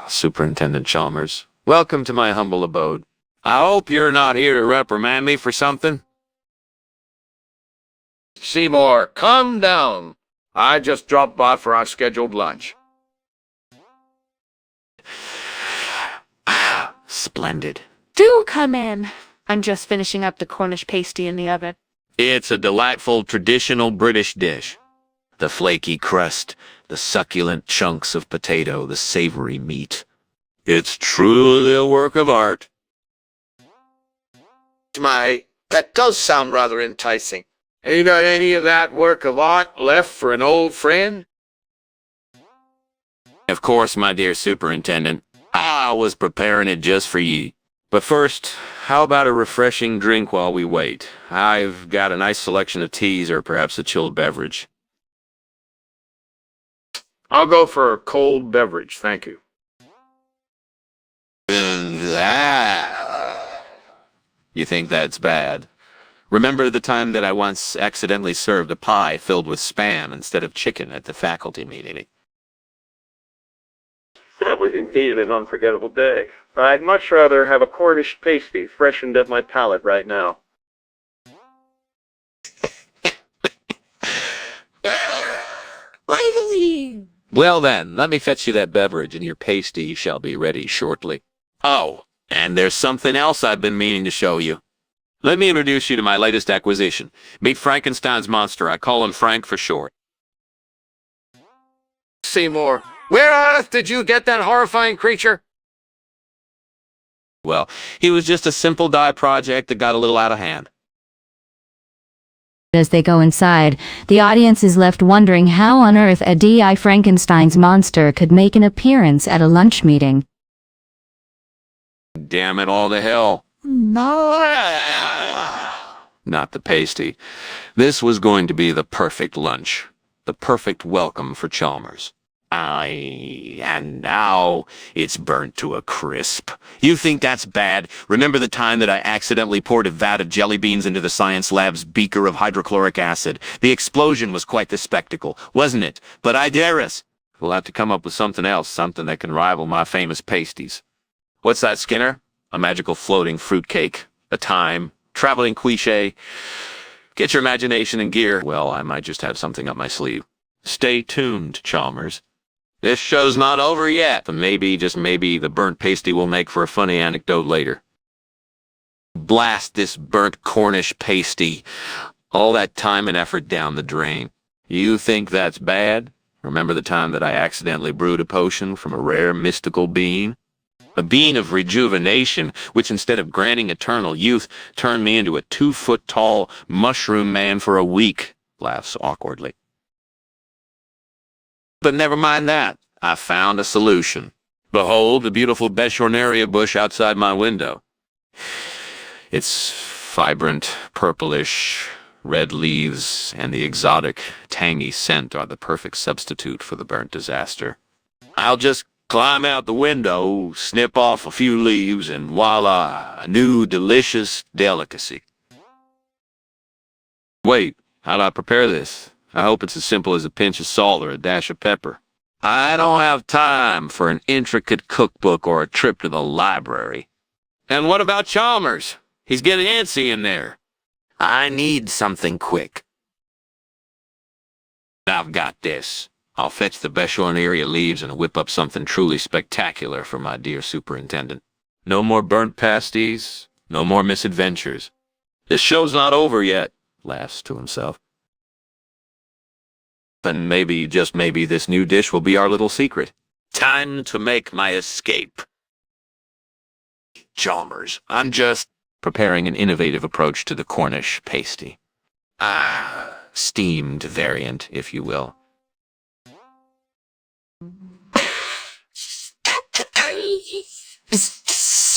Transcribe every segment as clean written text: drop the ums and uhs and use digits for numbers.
Superintendent Chalmers. Welcome to my humble abode. I hope you're not here to reprimand me for something. Seymour, calm down. I just dropped by for our scheduled lunch. Splendid. Do come in. I'm just finishing up the Cornish pasty in the oven. It's a delightful traditional British dish. The flaky crust, the succulent chunks of potato, the savory meat. It's truly a work of art. That does sound rather enticing. Ain't got any of that work of art left for an old friend? Of course, my dear superintendent. I was preparing it just for ye. But first, how about a refreshing drink while we wait? I've got a nice selection of teas or perhaps a chilled beverage. I'll go for a cold beverage, thank you. You think that's bad? Remember the time that I once accidentally served a pie filled with Spam instead of chicken at the faculty meeting? That was indeed an unforgettable day. I'd much rather have a Cornish pasty freshened at my palate right now. Well then, let me fetch you that beverage and your pasty shall be ready shortly. Oh, and there's something else I've been meaning to show you. Let me introduce you to my latest acquisition. Meet Frankenstein's monster. I call him Frank for short. Seymour, where on earth did you get that horrifying creature? Well, he was just a simple dye project that got a little out of hand. As they go inside, the audience is left wondering how on earth a D.I. Frankenstein's monster could make an appearance at a lunch meeting. Damn it all to hell. Not the pasty. This was going to be the perfect lunch. The perfect welcome for Chalmers. And now it's burnt to a crisp. You think that's bad? Remember the time that I accidentally poured a vat of jelly beans into the science lab's beaker of hydrochloric acid? The explosion was quite the spectacle, wasn't it? But I dare us. We'll have to come up with something else, something that can rival my famous pasties. What's that, Skinner? A magical floating fruitcake? A time? Traveling cliché? Get your imagination in gear. Well, I might just have something up my sleeve. Stay tuned, Chalmers. This show's not over yet, but maybe, just maybe, the burnt pasty will make for a funny anecdote later. Blast this burnt Cornish pasty. All that time and effort down the drain. You think that's bad? Remember the time that I accidentally brewed a potion from a rare mystical bean? A bean of rejuvenation, which instead of granting eternal youth, turned me into a 2-foot-tall mushroom man for a week. Laughs awkwardly. But never mind that. I found a solution. Behold the beautiful Beschorneria bush outside my window. Its vibrant, purplish, red leaves and the exotic, tangy scent are the perfect substitute for the burnt disaster. I'll just climb out the window, snip off a few leaves, and voila, a new delicious delicacy. Wait, how do I prepare this? I hope it's as simple as a pinch of salt or a dash of pepper. I don't have time for an intricate cookbook or a trip to the library. And what about Chalmers? He's getting antsy in there. I need something quick. I've got this. I'll fetch the Beschorneria leaves and whip up something truly spectacular for my dear superintendent. No more burnt pasties, no more misadventures. This show's not over yet, laughs to himself. And maybe, just maybe, this new dish will be our little secret. Time to make my escape. Chalmers, I'm just preparing an innovative approach to the Cornish pasty. Steamed variant, if you will.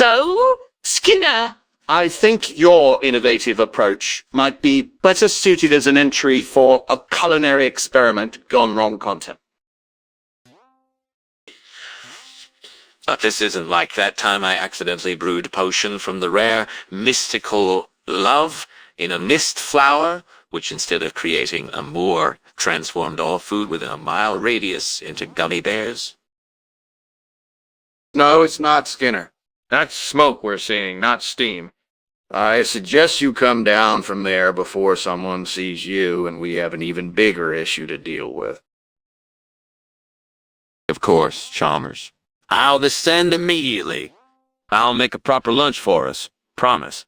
So, Skinner? I think your innovative approach might be better suited as an entry for a culinary experiment gone wrong content. This isn't like that time I accidentally brewed a potion from the rare, mystical love in a mist flower, which instead of creating a moor, transformed all food within a mile radius into gummy bears. No, it's not, Skinner. That's smoke we're seeing, not steam. I suggest you come down from there before someone sees you and we have an even bigger issue to deal with. Of course, Chalmers. I'll descend immediately. I'll make a proper lunch for us. Promise.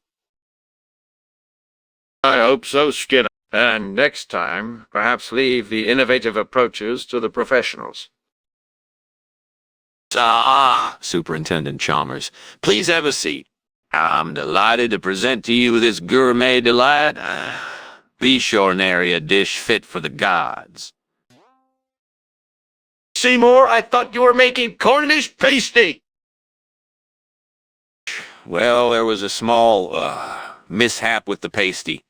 I hope so, Skinner. And next time, perhaps leave the innovative approaches to the professionals. Superintendent Chalmers, please have a seat. I'm delighted to present to you this gourmet delight. Area dish fit for the gods. Seymour, I thought you were making Cornish pasty. Well, there was a small, mishap with the pasty.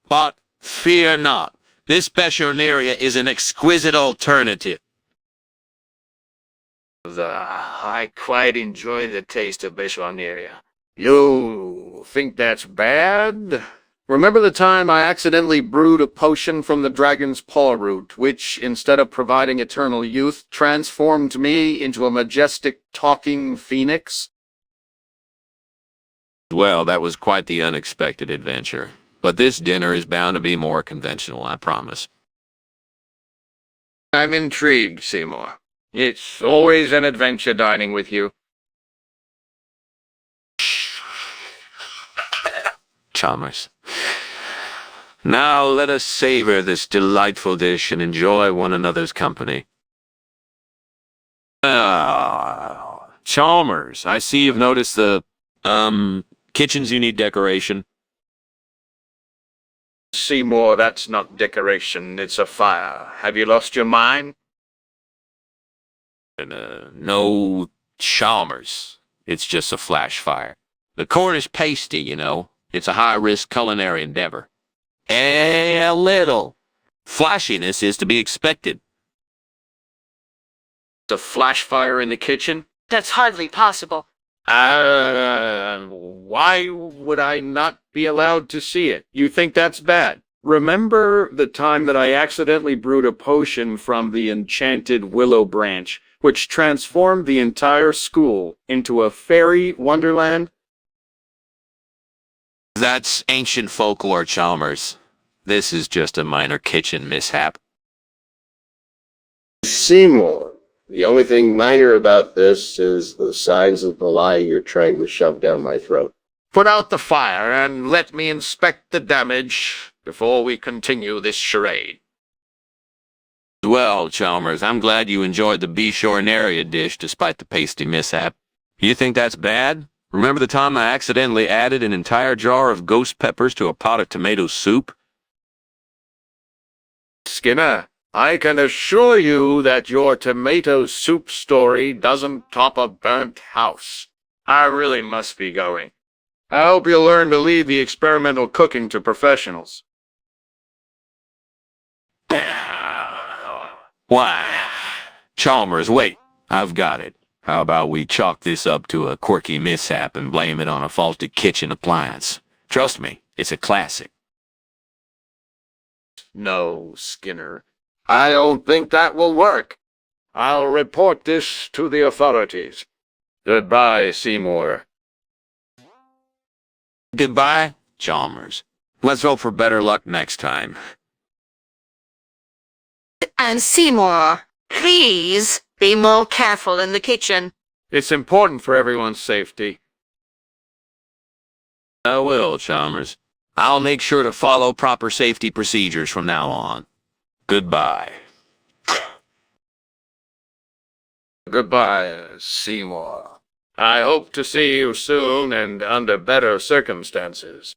But fear not, this Area is an exquisite alternative. I quite enjoy the taste of Area. You think that's bad? Remember the time I accidentally brewed a potion from the dragon's paw root, which, instead of providing eternal youth, transformed me into a majestic talking phoenix? Well, that was quite the unexpected adventure. But this dinner is bound to be more conventional, I promise. I'm intrigued, Seymour. It's always an adventure dining with you. Chalmers. Now let us savor this delightful dish and enjoy one another's company. Chalmers, I see you've noticed the, kitchens you need decoration. Seymour, that's not decoration, it's a fire. Have you lost your mind? No, Chalmers. It's just a flash fire. The Cornish pasty, you know. It's a high-risk culinary endeavor. A little flashiness is to be expected. A flash fire in the kitchen? That's hardly possible. Why would I not be allowed to see it? You think that's bad? Remember the time that I accidentally brewed a potion from the enchanted willow branch, which transformed the entire school into a fairy wonderland? That's ancient folklore, Chalmers. This is just a minor kitchen mishap. Seymour, the only thing minor about this is the size of the lie you're trying to shove down my throat. Put out the fire and let me inspect the damage before we continue this charade. Well, Chalmers, I'm glad you enjoyed the Area dish despite the pasty mishap. You think that's bad? Remember the time I accidentally added an entire jar of ghost peppers to a pot of tomato soup? Skinner, I can assure you that your tomato soup story doesn't top a burnt house. I really must be going. I hope you'll learn to leave the experimental cooking to professionals. Why? Chalmers, wait. I've got it. How about we chalk this up to a quirky mishap and blame it on a faulty kitchen appliance? Trust me, it's a classic. No, Skinner. I don't think that will work. I'll report this to the authorities. Goodbye, Seymour. Goodbye, Chalmers. Let's hope for better luck next time. And Seymour, please be more careful in the kitchen. It's important for everyone's safety. I will, Chalmers. I'll make sure to follow proper safety procedures from now on. Goodbye. Goodbye, Seymour. I hope to see you soon and under better circumstances.